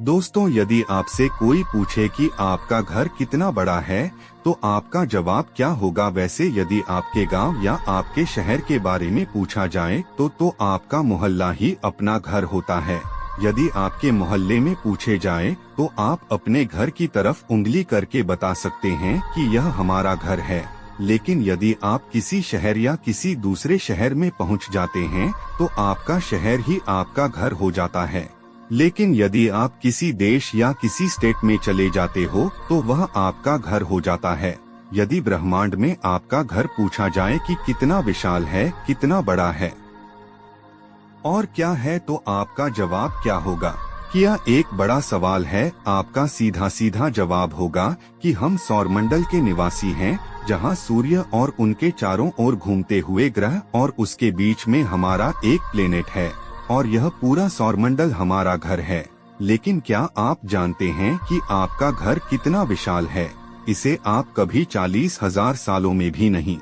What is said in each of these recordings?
दोस्तों, यदि आपसे कोई पूछे कि आपका घर कितना बड़ा है तो आपका जवाब क्या होगा? वैसे यदि आपके गांव या आपके शहर के बारे में पूछा जाए तो आपका मोहल्ला ही अपना घर होता है। यदि आपके मोहल्ले में पूछे जाए तो आप अपने घर की तरफ उंगली करके बता सकते हैं कि यह हमारा घर है। लेकिन यदि आप किसी शहर या किसी दूसरे शहर में पहुंच जाते हैं तो आपका शहर ही आपका घर हो जाता है। लेकिन यदि आप किसी देश या किसी स्टेट में चले जाते हो तो वह आपका घर हो जाता है। यदि ब्रह्मांड में आपका घर पूछा जाए कि कितना विशाल है, कितना बड़ा है और क्या है, तो आपका जवाब क्या होगा? क्या एक बड़ा सवाल है? आपका सीधा सीधा जवाब होगा कि हम सौरमंडल के निवासी हैं, जहां सूर्य और उनके चारों ओर घूमते हुए ग्रह और उसके बीच में हमारा एक प्लेनेट है और यह पूरा सौरमंडल हमारा घर है। लेकिन क्या आप जानते हैं कि आपका घर कितना विशाल है? इसे आप कभी 40,000 सालों में भी नहीं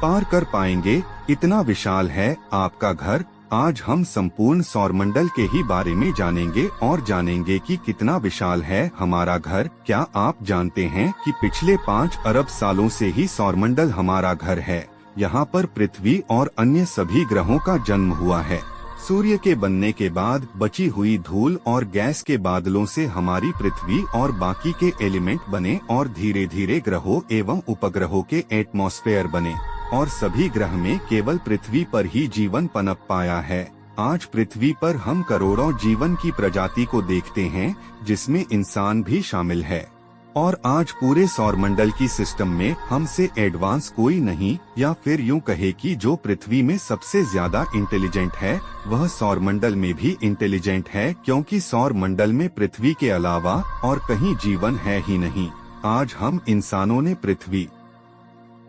पार कर पाएंगे, इतना विशाल है आपका घर। आज हम संपूर्ण सौरमंडल के ही बारे में जानेंगे और जानेंगे कि कितना विशाल है हमारा घर। क्या आप जानते हैं कि पिछले 5 अरब सालों से ही सौरमंडल हमारा घर है। यहाँ पर पृथ्वी और अन्य सभी ग्रहों का जन्म हुआ है। सूर्य के बनने के बाद बची हुई धूल और गैस के बादलों से हमारी पृथ्वी और बाकी के एलिमेंट बने और धीरे धीरे ग्रहों एवं उपग्रहों के एटमॉस्फेयर बने और सभी ग्रह में केवल पृथ्वी पर ही जीवन पनप पाया है। आज पृथ्वी पर हम करोड़ों जीवन की प्रजाति को देखते हैं, जिसमें इंसान भी शामिल है। और आज पूरे सौरमंडल की सिस्टम में हमसे एडवांस कोई नहीं, या फिर यूं कहे कि जो पृथ्वी में सबसे ज्यादा इंटेलिजेंट है वह सौरमंडल में भी इंटेलिजेंट है, क्योंकि सौरमंडल में पृथ्वी के अलावा और कहीं जीवन है ही नहीं। आज हम इंसानों ने पृथ्वी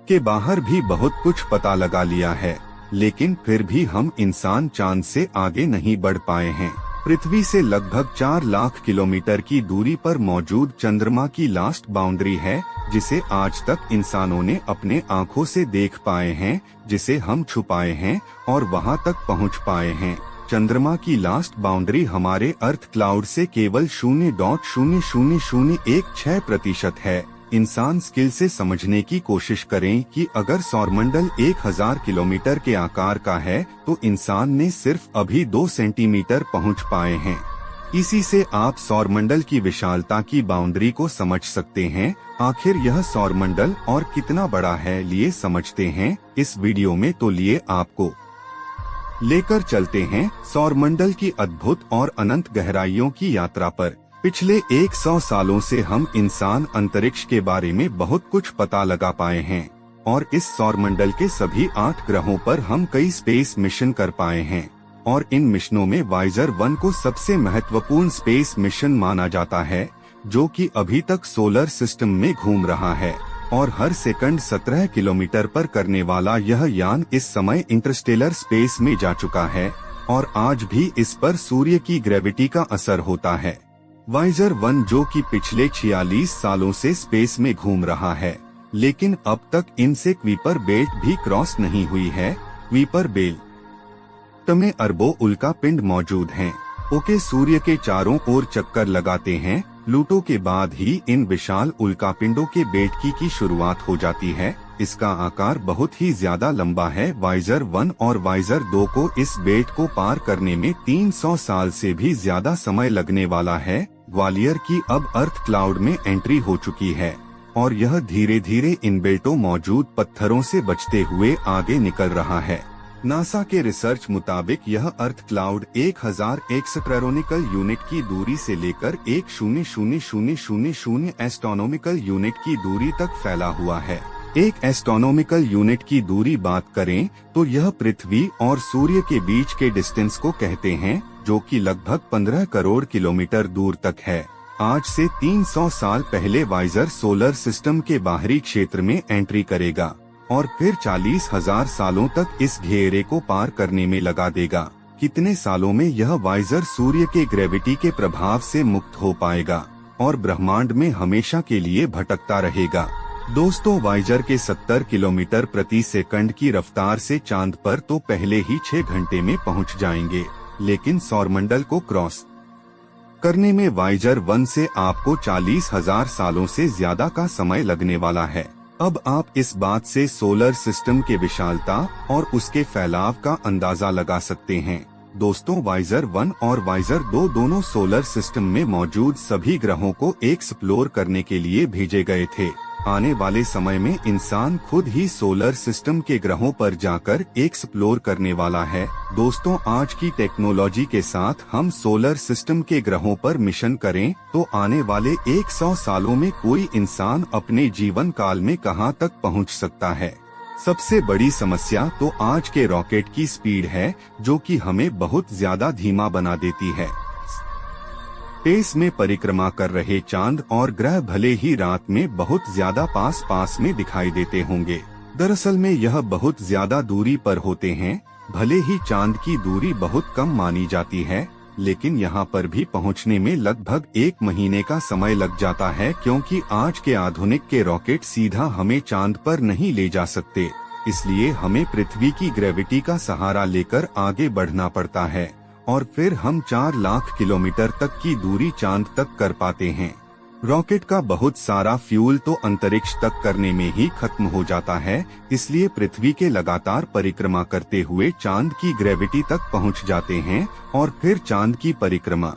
के बाहर भी बहुत कुछ पता लगा लिया है, लेकिन फिर भी हम इंसान चांद से आगे नहीं बढ़ पाए हैं। पृथ्वी से लगभग 4 लाख किलोमीटर की दूरी पर मौजूद चंद्रमा की लास्ट बाउंड्री है, जिसे आज तक इंसानों ने अपने आँखों से देख पाए हैं, जिसे हम छुपाए हैं और वहां तक पहुंच पाए हैं। चंद्रमा की लास्ट बाउंड्री हमारे अर्थ क्लाउड से केवल 0.00016% है। इंसान स्किल से समझने की कोशिश करें कि अगर सौरमंडल 1000 किलोमीटर के आकार का है तो इंसान ने सिर्फ अभी 2 सेंटीमीटर पहुंच पाए हैं। इसी से आप सौरमंडल की विशालता की बाउंड्री को समझ सकते हैं। आखिर यह सौरमंडल और कितना बड़ा है, लिए समझते हैं इस वीडियो में। तो लिए आपको लेकर चलते हैं सौरमंडल की अद्भुत और अनंत गहराइयों की यात्रा पर। पिछले 100 सालों से हम इंसान अंतरिक्ष के बारे में बहुत कुछ पता लगा पाए हैं और इस सौरमंडल के सभी 8 ग्रहों पर हम कई स्पेस मिशन कर पाए हैं और इन मिशनों में वाइजर 1 को सबसे महत्वपूर्ण स्पेस मिशन माना जाता है, जो कि अभी तक सोलर सिस्टम में घूम रहा है और हर सेकंड 17 किलोमीटर पर करने वाला यह यान इस समय इंटरस्टेलर स्पेस में जा चुका है और आज भी इस पर सूर्य की ग्रेविटी का असर होता है। वाइजर 1 जो कि पिछले 46 सालों से स्पेस में घूम रहा है, लेकिन अब तक इनसे क्वीपर बेल्ट भी क्रॉस नहीं हुई है। क्वीपर बेल्ट में अरबों उल्का पिंड मौजूद हैं। ओके सूर्य के चारों ओर चक्कर लगाते हैं। प्लूटो के बाद ही इन विशाल उल्कापिंडों के बेल्ट की शुरुआत हो जाती है। इसका आकार बहुत ही ज्यादा लंबा है। वाइजर 1 और वाइजर 2 को इस बेल्ट को पार करने में 300 साल से भी ज्यादा समय लगने वाला है। ग्वालियर की अब अर्थ क्लाउड में एंट्री हो चुकी है और यह धीरे धीरे इन बेल्टों मौजूद पत्थरों से बचते हुए आगे निकल रहा है। नासा के रिसर्च मुताबिक यह अर्थ क्लाउड 1000 एस्ट्रोनॉमिकल यूनिट की दूरी से लेकर 1,000,000 एस्ट्रोनॉमिकल यूनिट की दूरी तक फैला हुआ है। एक एस्ट्रोनॉमिकल यूनिट की दूरी बात करें तो यह पृथ्वी और सूर्य के बीच के डिस्टेंस को कहते हैं, जो कि लगभग 15 करोड़ किलोमीटर दूर तक है। आज से 300 साल पहले वाइजर सोलर सिस्टम के बाहरी क्षेत्र में एंट्री करेगा और फिर 40,000 सालों तक इस घेरे को पार करने में लगा देगा। कितने सालों में यह वाइजर सूर्य के ग्रेविटी के प्रभाव से मुक्त हो पाएगा और ब्रह्मांड में हमेशा के लिए भटकता रहेगा। दोस्तों, वाइजर के 70 किलोमीटर प्रति सेकंड की रफ्तार से चांद पर तो पहले ही 6 घंटे में पहुंच जाएंगे, लेकिन सौरमंडल को क्रॉस करने में वाइजर 1 से आपको 40,000 सालों से ज्यादा का समय लगने वाला है। अब आप इस बात से सोलर सिस्टम के विशालता और उसके फैलाव का अंदाजा लगा सकते हैं। दोस्तों, वाइजर 1 और वाइजर 2 दोनों सोलर सिस्टम में मौजूद सभी ग्रहों को एक्सप्लोर करने के लिए भेजे गए थे। आने वाले समय में इंसान खुद ही सोलर सिस्टम के ग्रहों पर जाकर एक्सप्लोर करने वाला है। दोस्तों, आज की टेक्नोलॉजी के साथ हम सोलर सिस्टम के ग्रहों पर मिशन करें तो आने वाले 100 सालों में कोई इंसान अपने जीवन काल में कहां तक पहुंच सकता है। सबसे बड़ी समस्या तो आज के रॉकेट की स्पीड है, जो कि हमें बहुत ज्यादा धीमा बना देती है। स्पेस में परिक्रमा कर रहे चांद और ग्रह भले ही रात में बहुत ज्यादा पास में दिखाई देते होंगे, दरअसल में यह बहुत ज्यादा दूरी पर होते हैं। भले ही चांद की दूरी बहुत कम मानी जाती है, लेकिन यहाँ पर भी पहुँचने में लगभग 1 महीने का समय लग जाता है, क्योंकि आज के आधुनिक के रॉकेट सीधा हमें चांद पर नहीं ले जा सकते। इसलिए हमें पृथ्वी की ग्रेविटी का सहारा लेकर आगे बढ़ना पड़ता है और फिर हम 4 लाख किलोमीटर तक की दूरी चांद तक कर पाते हैं। रॉकेट का बहुत सारा फ्यूल तो अंतरिक्ष तक करने में ही खत्म हो जाता है, इसलिए पृथ्वी के लगातार परिक्रमा करते हुए चांद की ग्रेविटी तक पहुंच जाते हैं और फिर चांद की परिक्रमा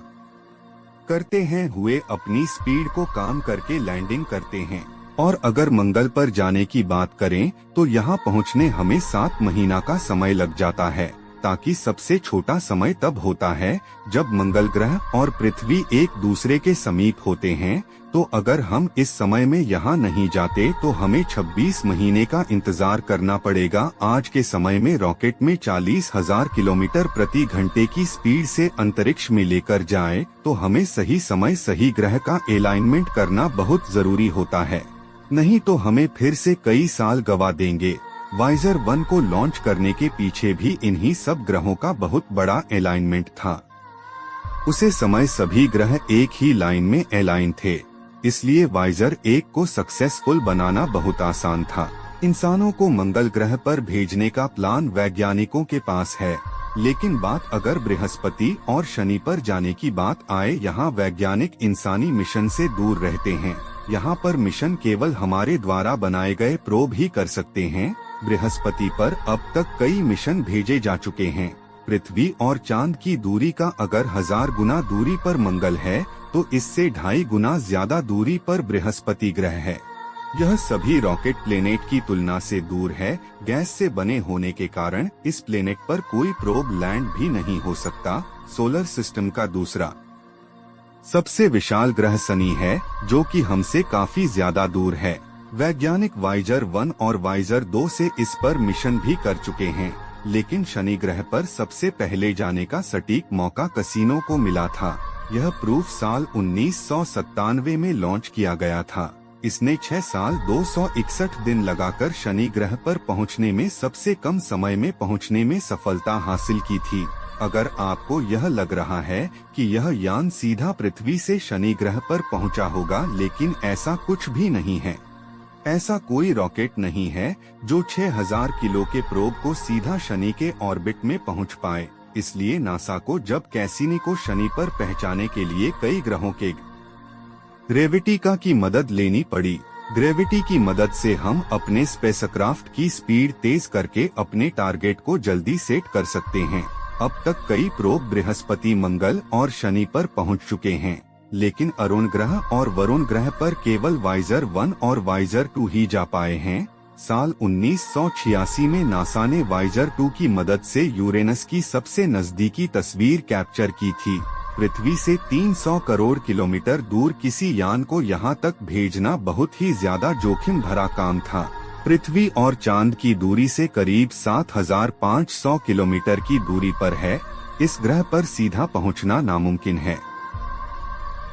करते हैं हुए अपनी स्पीड को काम करके लैंडिंग करते हैं। और अगर मंगल पर जाने की बात करें तो यहाँ पहुँचने हमें 7 महीना का समय लग जाता है, ताकि सबसे छोटा समय तब होता है जब मंगल ग्रह और पृथ्वी एक दूसरे के समीप होते हैं। तो अगर हम इस समय में यहाँ नहीं जाते तो हमें 26 महीने का इंतजार करना पड़ेगा। आज के समय में रॉकेट में 40,000 किलोमीटर प्रति घंटे की स्पीड से अंतरिक्ष में लेकर जाए तो हमें सही समय सही ग्रह का अलाइनमेंट करना बहुत जरूरी होता है, नहीं तो हमें फिर से कई साल गवा देंगे। वाइजर 1 को लॉन्च करने के पीछे भी इन्हीं सब ग्रहों का बहुत बड़ा अलाइनमेंट था। उसे समय सभी ग्रह एक ही लाइन में अलाइन थे, इसलिए वाइजर 1 को सक्सेसफुल बनाना बहुत आसान था। इंसानों को मंगल ग्रह पर भेजने का प्लान वैज्ञानिकों के पास है, लेकिन बात अगर बृहस्पति और शनि पर जाने की बात आए, यहाँ वैज्ञानिक इंसानी मिशन से दूर रहते हैं। यहाँ पर मिशन केवल हमारे द्वारा बनाए गए प्रोब ही कर सकते हैं। बृहस्पति पर अब तक कई मिशन भेजे जा चुके हैं। पृथ्वी और चांद की दूरी का अगर 1000 गुना दूरी पर मंगल है तो इससे 2.5 गुना ज्यादा दूरी पर बृहस्पति ग्रह है। यह सभी रॉकेट प्लेनेट की तुलना से दूर है। गैस से बने होने के कारण इस प्लेनेट पर कोई प्रोब लैंड भी नहीं हो सकता। सोलर सिस्टम का दूसरा सबसे विशाल ग्रह शनि है, जो कि हमसे काफी ज्यादा दूर है। वैज्ञानिक वाइजर 1 और वाइजर 2 से इस पर मिशन भी कर चुके हैं, लेकिन शनि ग्रह पर सबसे पहले जाने का सटीक मौका कैसिनो को मिला था। यह प्रूफ साल 1997 में लॉन्च किया गया था। इसने 6 साल 261 दिन लगाकर शनि ग्रह पर पहुंचने में सबसे कम समय में पहुंचने में सफलता हासिल की थी। अगर आपको यह लग रहा है कि यह यान सीधा पृथ्वी से शनि ग्रह पर पहुंचा होगा, लेकिन ऐसा कुछ भी नहीं है। ऐसा कोई रॉकेट नहीं है जो 6000 किलो के प्रोब को सीधा शनि के ऑर्बिट में पहुंच पाए। इसलिए नासा को जब कैसिनी को शनि पर पहुंचाने के लिए कई ग्रहों के ग्रेविटी की मदद लेनी पड़ी। ग्रेविटी की मदद से हम अपने स्पेसक्राफ्ट की स्पीड तेज करके अपने टारगेट को जल्दी सेट कर सकते हैं। अब तक कई प्रोब बृहस्पति, मंगल और शनि पर पहुंच चुके हैं, लेकिन अरुण ग्रह और वरुण ग्रह पर केवल वाइजर 1 और वाइजर 2 ही जा पाए हैं। साल 1986 में नासा ने वाइजर 2 की मदद से यूरेनस की सबसे नजदीकी तस्वीर कैप्चर की थी। पृथ्वी से 300 करोड़ किलोमीटर दूर किसी यान को यहां तक भेजना बहुत ही ज्यादा जोखिम भरा काम था। पृथ्वी और चांद की दूरी से करीब 7500 किलोमीटर की दूरी पर है। इस ग्रह पर सीधा पहुंचना नामुमकिन है।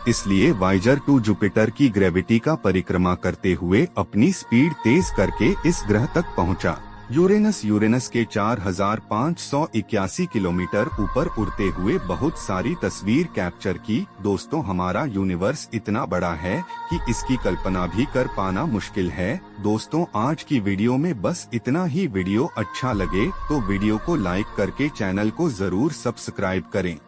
इसलिए वाइजर 2 जुपिटर की ग्रेविटी का परिक्रमा करते हुए अपनी स्पीड तेज करके इस ग्रह तक पहुंचा। यूरेनस के 4581 किलोमीटर ऊपर उड़ते हुए बहुत सारी तस्वीर कैप्चर की। दोस्तों, हमारा यूनिवर्स इतना बड़ा है कि इसकी कल्पना भी कर पाना मुश्किल है। दोस्तों, आज की वीडियो में बस इतना ही। वीडियो अच्छा लगे तो वीडियो को लाइक करके चैनल को जरूर सब्सक्राइब करें।